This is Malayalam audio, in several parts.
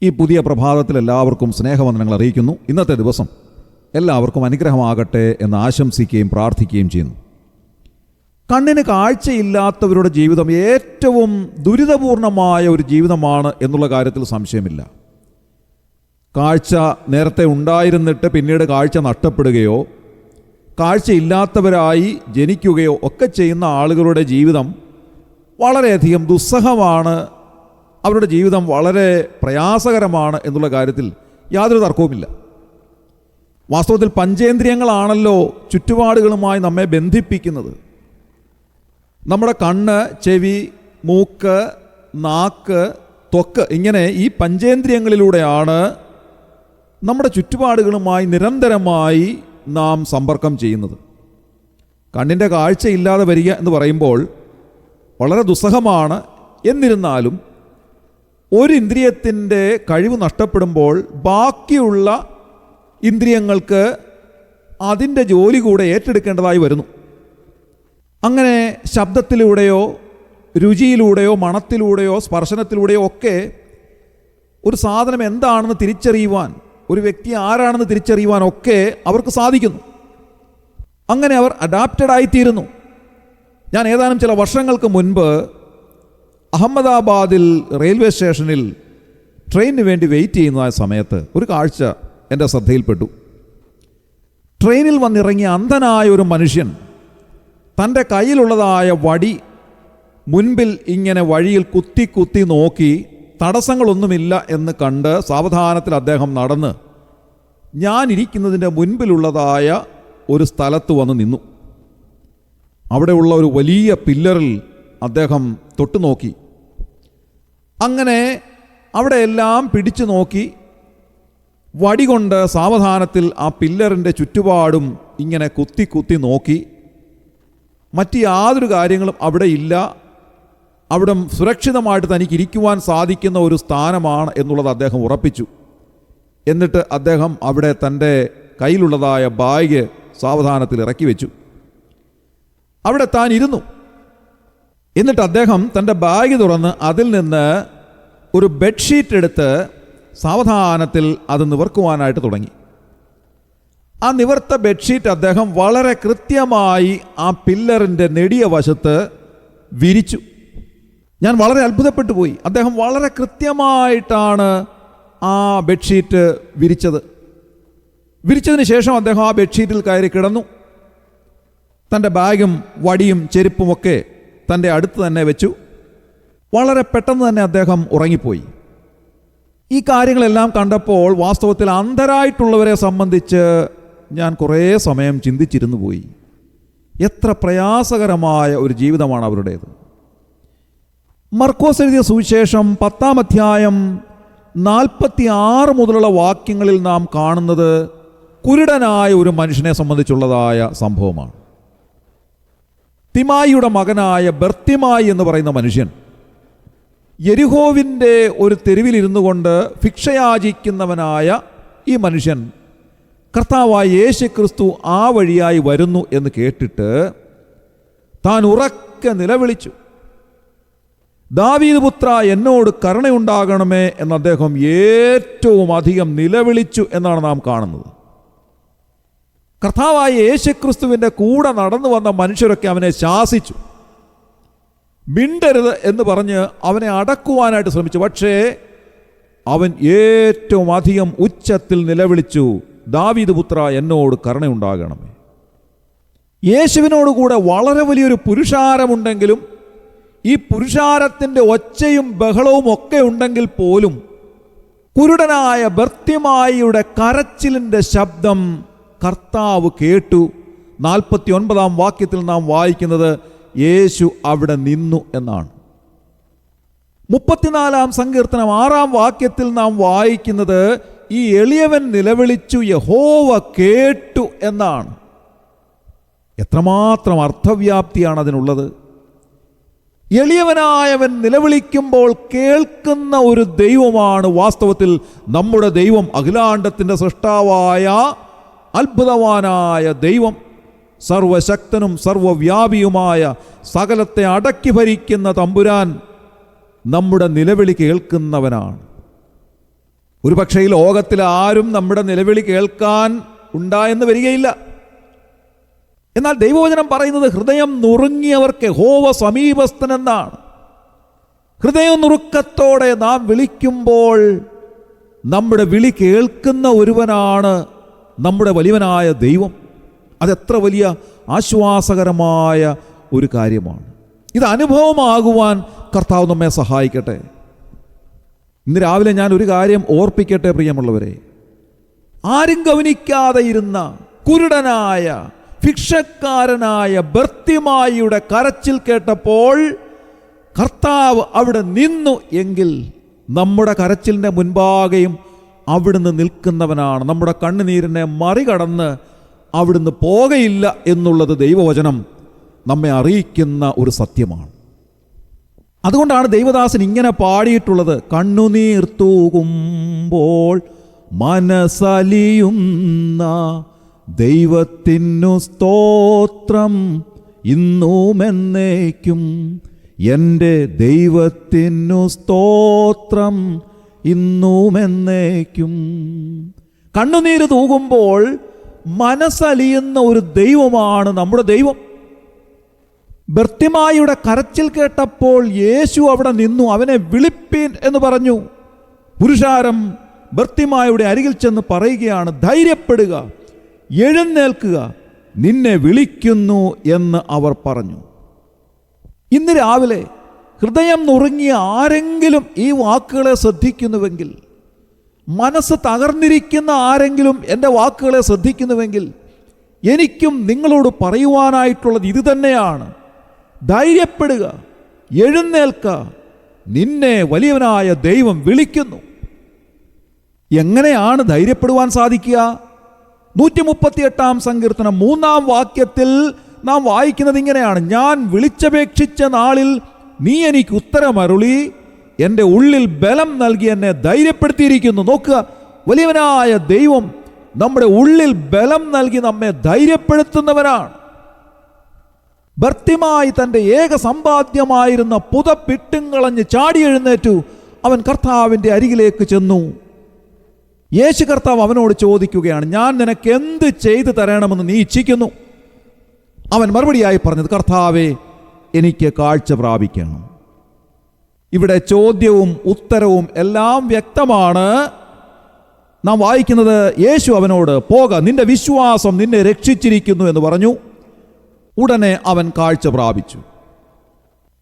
ഈ പുതിയ പ്രഭാതത്തിൽ എല്ലാവർക്കും സ്നേഹവന്ദനങ്ങൾ അറിയിക്കുന്നു. ഇന്നത്തെ ദിവസം എല്ലാവർക്കും അനുഗ്രഹമാകട്ടെ എന്ന് ആശംസിക്കുകയും പ്രാർത്ഥിക്കുകയും ചെയ്യുന്നു. കണ്ണിന് കാഴ്ചയില്ലാത്തവരുടെ ജീവിതം ഏറ്റവും ദുരിതപൂർണമായ ഒരു ജീവിതമാണ് എന്നുള്ള കാര്യത്തിൽ സംശയമില്ല. കാഴ്ച നേരത്തെ ഉണ്ടായിരുന്നിട്ട് പിന്നീട് കാഴ്ച നഷ്ടപ്പെടുകയോ കാഴ്ചയില്ലാത്തവരായി ജനിക്കുകയോ ഒക്കെ ചെയ്യുന്ന ആളുകളുടെ ജീവിതം വളരെയധികം ദുസ്സഹമാണ്. അവരുടെ ജീവിതം വളരെ പ്രയാസകരമാണ് എന്നുള്ള കാര്യത്തിൽ യാതൊരു തർക്കവുമില്ല. വാസ്തവത്തിൽ പഞ്ചേന്ദ്രിയങ്ങളാണല്ലോ ചുറ്റുപാടുകളുമായി നമ്മെ ബന്ധിപ്പിക്കുന്നത്. നമ്മുടെ കണ്ണ്, ചെവി, മൂക്ക്, നാക്ക്, ത്വക്ക്, ഇങ്ങനെ ഈ പഞ്ചേന്ദ്രിയങ്ങളിലൂടെയാണ് നമ്മുടെ ചുറ്റുപാടുകളുമായി നിരന്തരമായി നാം സമ്പർക്കം ചെയ്യുന്നത്. കണ്ണിൻ്റെ കാഴ്ചയില്ലാതെ വരിക എന്ന് പറയുമ്പോൾ വളരെ ദുസ്സഹമാണ്. എന്നിരുന്നാലും ഒരു ഇന്ദ്രിയത്തിൻ്റെ കഴിവ് നഷ്ടപ്പെടുമ്പോൾ ബാക്കിയുള്ള ഇന്ദ്രിയങ്ങൾക്ക് അതിൻ്റെ ജോലി കൂടെ ഏറ്റെടുക്കേണ്ടതായി വരുന്നു. അങ്ങനെ ശബ്ദത്തിലൂടെയോ രുചിയിലൂടെയോ മണത്തിലൂടെയോ സ്പർശനത്തിലൂടെയോ ഒക്കെ ഒരു സാധനം എന്താണെന്ന് തിരിച്ചറിയുവാൻ, ഒരു വ്യക്തി ആരാണെന്ന് തിരിച്ചറിയുവാനൊക്കെ അവർക്ക് സാധിക്കുന്നു. അങ്ങനെ അവർ അഡാപ്റ്റഡ് ആയിത്തീരുന്നു. ഞാൻ ഏതാനും ചില വർഷങ്ങൾക്ക് മുൻപ് അഹമ്മദാബാദിൽ റെയിൽവേ സ്റ്റേഷനിൽ ട്രെയിനിന് വേണ്ടി വെയിറ്റ് ചെയ്യുന്ന സമയത്ത് ഒരു കാഴ്ച എൻ്റെ ശ്രദ്ധയിൽപ്പെട്ടു. ട്രെയിനിൽ വന്നിറങ്ങിയ അന്ധനായ ഒരു മനുഷ്യൻ തൻ്റെ കയ്യിലുള്ളതായ വടി മുൻപിൽ ഇങ്ങനെ വഴിയിൽ കുത്തി കുത്തി നോക്കി തടസ്സങ്ങളൊന്നുമില്ല എന്ന് കണ്ട് സാവധാനത്തിൽ അദ്ദേഹം നടന്ന് ഞാനിരിക്കുന്നതിൻ്റെ മുൻപിലുള്ളതായ ഒരു സ്ഥലത്ത് വന്ന് നിന്നു. അവിടെയുള്ള ഒരു വലിയ പില്ലറിൽ അദ്ദേഹം തൊട്ടു നോക്കി. അങ്ങനെ അവിടെയെല്ലാം പിടിച്ചു നോക്കി വടി കൊണ്ട് സാവധാനത്തിൽ ആ പില്ലറിൻ്റെ ചുറ്റുപാടും ഇങ്ങനെ കുത്തി കുത്തി നോക്കി. മറ്റ് യാതൊരു കാര്യങ്ങളും അവിടെ ഇല്ല. അവിടെ സുരക്ഷിതമായിട്ട് തനിക്ക് ഇരിക്കുവാൻ സാധിക്കുന്ന ഒരു സ്ഥാനമാണ് എന്നുള്ളത് അദ്ദേഹം ഉറപ്പിച്ചു. എന്നിട്ട് അദ്ദേഹം അവിടെ തൻ്റെ കയ്യിലുള്ളതായ ബാഗ് സാവധാനത്തിൽ ഇറക്കി വെച്ചു. അവിടെ താൻ ഇരുന്നു. എന്നിട്ട് അദ്ദേഹം തൻ്റെ ബാഗ് തുറന്ന് അതിൽ നിന്ന് ഒരു ബെഡ്ഷീറ്റ് എടുത്ത് സാവധാനത്തിൽ അത് നിവർക്കുവാനായിട്ട് തുടങ്ങി. ആ നിവർത്ത ബെഡ്ഷീറ്റ് അദ്ദേഹം വളരെ കൃത്യമായി ആ പില്ലറിൻ്റെ നെടിയ വശത്ത് വിരിച്ചു. ഞാൻ വളരെ അത്ഭുതപ്പെട്ടു പോയി. അദ്ദേഹം വളരെ കൃത്യമായിട്ടാണ് ആ ബെഡ്ഷീറ്റ് വിരിച്ചത്. വിരിച്ചതിന് ശേഷം അദ്ദേഹം ആ ബെഡ്ഷീറ്റിൽ കയറി കിടന്നു. തൻ്റെ ബാഗും വടിയും ചെരുപ്പുമൊക്കെ തൻ്റെ അടുത്ത് തന്നെ വെച്ചു. വളരെ പെട്ടെന്ന് തന്നെ അദ്ദേഹം ഉറങ്ങിപ്പോയി. ഈ കാര്യങ്ങളെല്ലാം കണ്ടപ്പോൾ വാസ്തവത്തിൽ അന്ധരായിട്ടുള്ളവരെ സംബന്ധിച്ച് ഞാൻ കുറേ സമയം ചിന്തിച്ചിരുന്നു പോയി. എത്ര പ്രയാസകരമായ ഒരു ജീവിതമാണ് അവരുടേത്. മർക്കോസ് എഴുതിയ സുവിശേഷം 10-ാം അധ്യായം 46 മുതലുള്ള വാക്യങ്ങളിൽ നാം കാണുന്നത് കുരുടനായ ഒരു മനുഷ്യനെ സംബന്ധിച്ചുള്ളതായ സംഭവമാണ്. തിമായിയുടെ മകനായ ബർത്തിമായി എന്ന് പറയുന്ന മനുഷ്യൻ യെരിഹോവിൻ്റെ ഒരു തെരുവിലിരുന്നു കൊണ്ട് ഭിക്ഷയാചിക്കുന്നവനായ ഈ മനുഷ്യൻ കർത്താവായ യേശുക്രിസ്തു ആ വഴിയായി വരുന്നു എന്ന് കേട്ടിട്ട് താൻ ഉറക്കെ നിലവിളിച്ചു, ദാവീദ് പുത്ര എന്നോട് കരുണയുണ്ടാകണമേ എന്ന് അദ്ദേഹം ഏറ്റവും അധികം നിലവിളിച്ചു എന്നാണ് നാം കാണുന്നത്. കർത്താവായ യേശുക്രിസ്തുവിൻ്റെ കൂടെ നടന്നു വന്ന മനുഷ്യരൊക്കെ അവനെ ശാസിച്ചു, മിണ്ടരുത് എന്ന് പറഞ്ഞ് അവനെ അടക്കുവാനായിട്ട് ശ്രമിച്ചു. പക്ഷേ അവൻ ഏറ്റവും അധികം ഉച്ചത്തിൽ നിലവിളിച്ചു, ദാവീദ് പുത്ര എന്നോട് കരുണയുണ്ടാകണമേ. യേശുവിനോടുകൂടെ വളരെ വലിയൊരു പുരുഷാരമുണ്ടെങ്കിലും ഈ പുരുഷാരത്തിൻ്റെ ഒച്ചയും ബഹളവും ഒക്കെ ഉണ്ടെങ്കിൽ പോലും കുരുടനായ ബർത്തിമായിയുടെ കരച്ചിലിൻ്റെ ശബ്ദം കർത്താവ് കേട്ടു. 49-ാം വാക്യത്തിൽ നാം വായിക്കുന്നത് യേശു അവിടെ നിന്നു എന്നാണ്. 34-ാം സങ്കീർത്തനം 6-ാം വാക്യത്തിൽ നാം വായിക്കുന്നത് ഈ എളിയവൻ നിലവിളിച്ചു, യഹോവ കേട്ടു എന്നാണ്. എത്രമാത്രം അർത്ഥവ്യാപ്തിയാണ് അതിനുള്ളത്. എളിയവനായവൻ നിലവിളിക്കുമ്പോൾ കേൾക്കുന്ന ഒരു ദൈവമാണ് വാസ്തവത്തിൽ നമ്മുടെ ദൈവം. അഖിലാണ്ടത്തിൻ്റെ സൃഷ്ടാവായ അത്ഭുതവാനായ ദൈവം, സർവശക്തനും സർവവ്യാപിയുമായ സകലത്തെ അടക്കി ഭരിക്കുന്ന തമ്പുരാൻ നമ്മുടെ നിലവിളി കേൾക്കുന്നവനാണ്. ഒരു പക്ഷേ ഈ ലോകത്തിൽ ആരും നമ്മുടെ നിലവിളി കേൾക്കാൻ ഉണ്ടായെന്ന് വരികയില്ല. എന്നാൽ ദൈവവചനം പറയുന്നത് ഹൃദയം നുറുങ്ങിയവർക്ക് യഹോവ സമീപസ്ഥനെന്നാണ്. ഹൃദയം നുറുക്കത്തോടെ നാം വിളിക്കുമ്പോൾ നമ്മുടെ വിളി കേൾക്കുന്ന ഒരുവനാണ് നമ്മുടെ വലിയവനായ ദൈവം. അതെത്ര വലിയ ആശ്വാസകരമായ ഒരു കാര്യമാണ്. ഇത് അനുഭവമാകുവാൻ കർത്താവ് നമ്മെ സഹായിക്കട്ടെ. ഇന്ന് രാവിലെ ഞാൻ ഒരു കാര്യം ഓർപ്പിക്കട്ടെ പ്രിയമുള്ളവരെ. ആരും ഗവനിക്കാതെ ഇരുന്ന കുരുടനായ ഭിക്ഷക്കാരനായ ബർത്തിമായിയുടെ കരച്ചിൽ കേട്ടപ്പോൾ കർത്താവ് അവിടെ നിന്നു എങ്കിൽ നമ്മുടെ കരച്ചിലിൻ്റെ മുൻപാകെയും അവിടുന്ന് നിൽക്കുന്നവനാണ്. നമ്മുടെ കണ്ണുനീരിനെ മറികടന്ന് അവിടുന്ന് പോകയില്ല എന്നുള്ളത് ദൈവവചനം നമ്മെ അറിയിക്കുന്ന ഒരു സത്യമാണ്. അതുകൊണ്ടാണ് ദൈവദാസൻ ഇങ്ങനെ പാടിയിട്ടുള്ളത്: കണ്ണുനീർ തൂകുമ്പോൾ മനസ്സലിയുന്ന ദൈവത്തിനു സ്തോത്രം ഇന്നുമെന്നേക്കും, എൻ്റെ ദൈവത്തിനു സ്തോത്രം ഇന്നുമെന്നേക്കും. കണ്ണുനീര് തൂകുമ്പോൾ മനസ്സലിയുന്ന ഒരു ദൈവമാണ് നമ്മുടെ ദൈവം. ബർത്തിമായിയുടെ കരച്ചിൽ കേട്ടപ്പോൾ യേശു അവിടെ നിന്നു, അവനെ വിളിപ്പീൻ എന്ന് പറഞ്ഞു. പുരുഷാരം ബർത്തിമായിയുടെ അരികിൽ ചെന്ന് പറയുകയാണ്, ധൈര്യപ്പെടുക, എഴുന്നേൽക്കുക, നിന്നെ വിളിക്കുന്നു എന്ന് അവർ പറഞ്ഞു. ഇന്ന് രാവിലെ ഹൃദയം നുറുങ്ങിയ ആരെങ്കിലും ഈ വാക്കുകളെ ശ്രദ്ധിക്കുന്നുവെങ്കിൽ, മനസ്സ് തകർന്നിരിക്കുന്ന ആരെങ്കിലും എൻ്റെ വാക്കുകളെ ശ്രദ്ധിക്കുന്നുവെങ്കിൽ, എനിക്കും നിങ്ങളോട് പറയുവാനായിട്ടുള്ളത് ഇത് തന്നെയാണ്: ധൈര്യപ്പെടുക, എഴുന്നേൽക്ക, നിന്നെ വലിയവനായ ദൈവം വിളിക്കുന്നു. എങ്ങനെയാണ് ധൈര്യപ്പെടുവാൻ സാധിക്കുക? 138-ാം സങ്കീർത്തനം 3-ാം വാക്യത്തിൽ നാം വായിക്കുന്നത് ഇങ്ങനെയാണ്: ഞാൻ വിളിച്ചപേക്ഷിച്ച നാളിൽ നീ എനിക്ക് ഉത്തരമരുളി, എൻ്റെ ഉള്ളിൽ ബലം നൽകി എന്നെ ധൈര്യപ്പെടുത്തിയിരിക്കുന്നു. നോക്കുക, വലിയവനായ ദൈവം നമ്മുടെ ഉള്ളിൽ ബലം നൽകി നമ്മെ ധൈര്യപ്പെടുത്തുന്നവനാണ്. ബർത്തിമായി തൻ്റെ ഏക സമ്പാദ്യമായിരുന്ന പുതപ്പിട്ടുകളഞ്ഞ് ചാടി എഴുന്നേറ്റു. അവൻ കർത്താവിൻ്റെ അരികിലേക്ക് ചെന്നു. യേശു കർത്താവ് അവനോട് ചോദിക്കുകയാണ്, ഞാൻ നിനക്ക് എന്ത് ചെയ്തു തരണമെന്ന് നീ ഇച്ഛിക്കുന്നു? അവൻ മറുപടിയായി പറഞ്ഞത്, കർത്താവേ, എനിക്ക് കാഴ്ച പ്രാപിക്കണം. ഇവിടെ ചോദ്യവും ഉത്തരവും എല്ലാം വ്യക്തമാണ്. നാം വായിക്കുന്നത്, യേശു അവനോട്, പോക, നിന്റെ വിശ്വാസം നിന്നെ രക്ഷിച്ചിരിക്കുന്നു എന്ന് പറഞ്ഞു. ഉടനെ അവൻ കാഴ്ച പ്രാപിച്ചു.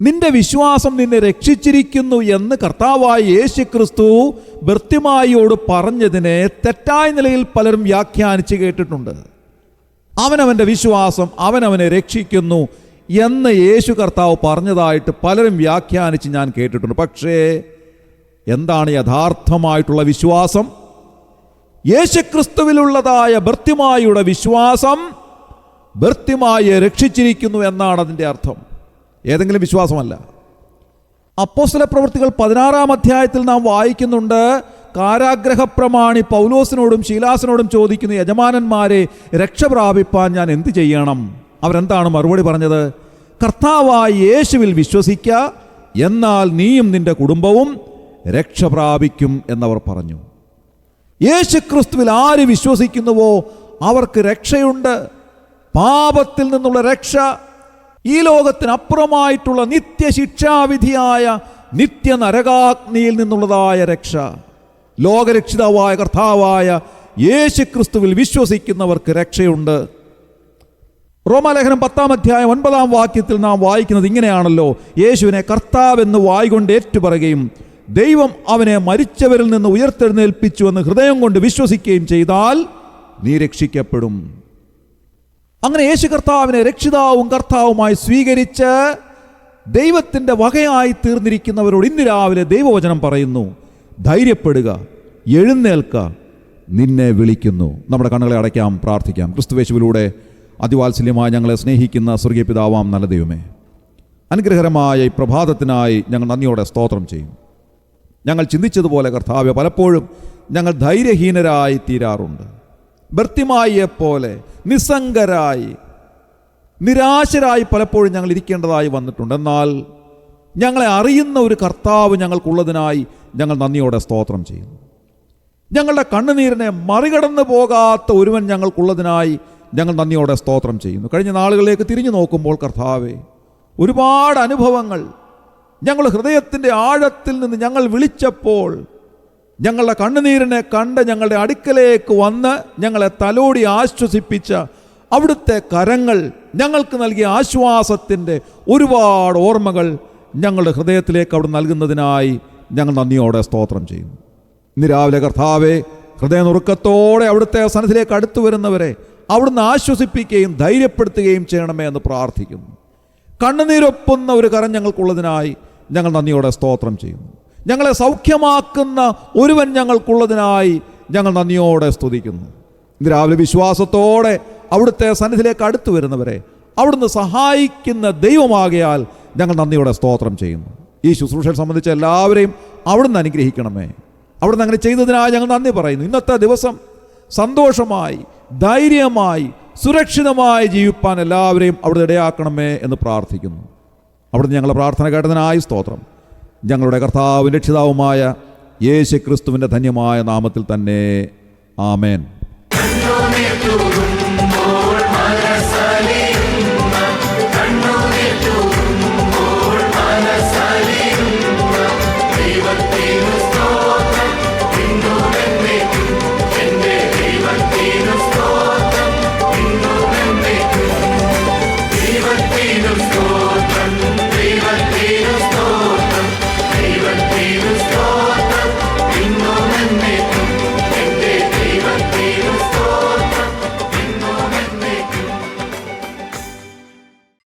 നിന്റെ വിശ്വാസം നിന്നെ രക്ഷിച്ചിരിക്കുന്നു എന്ന് കർത്താവായ യേശു ക്രിസ്തു ബർത്തിമായിയോട് പറഞ്ഞതിനെ തെറ്റായ നിലയിൽ പലരും വ്യാഖ്യാനിച്ച് കേട്ടിട്ടുണ്ട്. അവനവൻ്റെ വിശ്വാസം അവനവനെ രക്ഷിക്കുന്നു എന്ന് യേശു കർത്താവ് പറഞ്ഞതായിട്ട് പലരും വ്യാഖ്യാനിച്ച് ഞാൻ കേട്ടിട്ടുണ്ട്. പക്ഷേ എന്താണ് യഥാർത്ഥമായിട്ടുള്ള വിശ്വാസം? യേശുക്രിസ്തുവിലുള്ളതായ ബർത്തിമായിയുടെ വിശ്വാസം ബർത്തിമായിയെ രക്ഷിച്ചിരിക്കുന്നു എന്നാണ് അതിൻ്റെ അർത്ഥം. ഏതെങ്കിലും വിശ്വാസമല്ല. അപ്പോസ്തല പ്രവൃത്തികൾ 16-ാം അധ്യായത്തിൽ നാം വായിക്കുന്നുണ്ട്, കാരാഗ്രഹപ്രമാണി പൗലോസിനോടും ശീലാസിനോടും ചോദിക്കുന്നു, യജമാനന്മാരെ, രക്ഷ പ്രാപിപ്പാൻ ഞാൻ എന്ത് ചെയ്യണം? അവരെന്താണ് മറുപടി പറഞ്ഞത്? കർത്താവായ യേശുവിൽ വിശ്വസിക്ക, എന്നാൽ നീയും നിന്റെ കുടുംബവും രക്ഷ പ്രാപിക്കും എന്നവർ പറഞ്ഞു. യേശുക്രിസ്തുവിൽ ആര് വിശ്വസിക്കുന്നുവോ അവർക്ക് രക്ഷയുണ്ട്. പാപത്തിൽ നിന്നുള്ള രക്ഷ, ഈ ലോകത്തിനപ്പുറമായിട്ടുള്ള നിത്യശിക്ഷാവിധിയായ നിത്യനരകാഗ്നിയിൽ നിന്നുള്ളതായ രക്ഷ, ലോകരക്ഷിതാവായ കർത്താവായ യേശുക്രിസ്തുവിൽ വിശ്വസിക്കുന്നവർക്ക് രക്ഷയുണ്ട്. റോമാലേഖനം 10-ാം അധ്യായം 9-ാം വാക്യത്തിൽ നാം വായിക്കുന്നത് ഇങ്ങനെയാണല്ലോ: യേശുവിനെ കർത്താവെന്ന് വായ്കൊണ്ട് ഏറ്റുപറയുകയും ദൈവം അവനെ മരിച്ചവരിൽ നിന്ന് ഉയർത്തെഴുന്നേൽപ്പിച്ചുവെന്ന് ഹൃദയം കൊണ്ട് വിശ്വസിക്കുകയും ചെയ്താൽ നീ രക്ഷിക്കപ്പെടും. അങ്ങനെ യേശു കർത്താവിനെ രക്ഷിതാവും കർത്താവുമായി സ്വീകരിച്ച് ദൈവത്തിൻ്റെ വകയായി തീർന്നിരിക്കുന്നവരോട് ഇന്ന് രാവിലെ ദൈവവചനം പറയുന്നു: ധൈര്യപ്പെടുക, എഴുന്നേൽക്ക, നിന്നെ വിളിക്കുന്നു. നമ്മുടെ കണ്ണുകളെ അടയ്ക്കാം, പ്രാർത്ഥിക്കാം. ക്രിസ്തുയേശുവിലൂടെ അതിവാത്സല്യമായി ഞങ്ങളെ സ്നേഹിക്കുന്ന സ്വർഗീയ പിതാവാം നല്ല ദൈവമേ, അനുഗ്രഹകരമായ ഈ പ്രഭാതത്തിനായി ഞങ്ങൾ നന്ദിയോടെ സ്തോത്രം ചെയ്യും. ഞങ്ങൾ ചിന്തിച്ചതുപോലെ കർത്താവേ, പലപ്പോഴും ഞങ്ങൾ ധൈര്യഹീനരായി തീരാറുണ്ട്. ബർത്തിമായിയെപ്പോലെ നിസ്സംഗരായി, നിരാശരായി പലപ്പോഴും ഞങ്ങൾ ഇരിക്കേണ്ടതായി വന്നിട്ടുണ്ട്. എന്നാൽ ഞങ്ങളെ അറിയുന്ന ഒരു കർത്താവ് ഞങ്ങൾക്കുള്ളതിനായി ഞങ്ങൾ നന്ദിയോടെ സ്തോത്രം ചെയ്യുന്നു. ഞങ്ങളുടെ കണ്ണുനീരിനെ മറികടന്നു പോകാത്ത ഒരുവൻ ഞങ്ങൾക്കുള്ളതിനായി ഞങ്ങൾ നന്ദിയോടെ സ്തോത്രം ചെയ്യുന്നു. കഴിഞ്ഞ നാളുകളിലേക്ക് തിരിഞ്ഞു നോക്കുമ്പോൾ കർത്താവേ, ഒരുപാട് അനുഭവങ്ങൾ ഞങ്ങൾ ഹൃദയത്തിൻ്റെ ആഴത്തിൽ നിന്ന് ഞങ്ങൾ വിളിച്ചപ്പോൾ ഞങ്ങളുടെ കണ്ണുനീരിനെ കണ്ട് ഞങ്ങളുടെ അടുക്കലേക്ക് വന്ന് ഞങ്ങളെ തലോടി ആശ്വസിപ്പിച്ച അവിടുത്തെ കരങ്ങൾ ഞങ്ങൾക്ക് നൽകിയ ആശ്വാസത്തിൻ്റെ ഒരുപാട് ഓർമ്മകൾ ഞങ്ങളുടെ ഹൃദയത്തിലേക്ക് അവിടെ നൽകുന്നതിനായി ഞങ്ങൾ നന്ദിയോടെ സ്തോത്രം ചെയ്യുന്നു. ഇന്ന് രാവിലെ കർത്താവെ, ഹൃദയനുറുക്കത്തോടെ അവിടുത്തെ സന്നിധിയിലേക്ക് അടുത്തു വരുന്നവരെ അവിടുന്ന് ആശ്വസിപ്പിക്കുകയും ധൈര്യപ്പെടുത്തുകയും ചെയ്യണമേ എന്ന് പ്രാർത്ഥിക്കുന്നു. കണ്ണുനീരൊപ്പുന്ന ഒരു കരം ഞങ്ങൾക്കുള്ളതിനായി ഞങ്ങൾ നന്ദിയോടെ സ്തോത്രം ചെയ്യുന്നു. ഞങ്ങളെ സൗഖ്യമാക്കുന്ന ഒരുവൻ ഞങ്ങൾക്കുള്ളതിനായി ഞങ്ങൾ നന്ദിയോടെ സ്തുതിക്കുന്നു. ഇന്ന് രാവിലെ വിശ്വാസത്തോടെ അവിടുത്തെ സന്നിധിയിലേക്ക് അടുത്തു വരുന്നവരെ അവിടുന്ന് സഹായിക്കുന്ന ദൈവമാകയാൽ ഞങ്ങൾ നന്ദിയോടെ സ്തോത്രം ചെയ്യുന്നു. ഈ ശുശ്രൂഷയെ സംബന്ധിച്ച് എല്ലാവരെയും അവിടുന്ന് അനുഗ്രഹിക്കണമേ. അവിടുന്ന് അങ്ങനെ ചെയ്തതിനായി ഞങ്ങൾ നന്ദി പറയുന്നു. ഇന്നത്തെ ദിവസം സന്തോഷമായി, ധൈര്യമായി, സുരക്ഷിതമായി ജീവിപ്പാൻ എല്ലാവരെയും അവിടുന്ന് ഇടയാക്കണമേ എന്ന് പ്രാർത്ഥിക്കുന്നു. അവിടുന്ന് ഞങ്ങളുടെ പ്രാർത്ഥന കേട്ടതിനായി സ്തോത്രം. ഞങ്ങളുടെ കർത്താവും രക്ഷിതാവുമായ യേശു ക്രിസ്തുവിൻ്റെ ധന്യമായ നാമത്തിൽ തന്നെ ആമേൻ.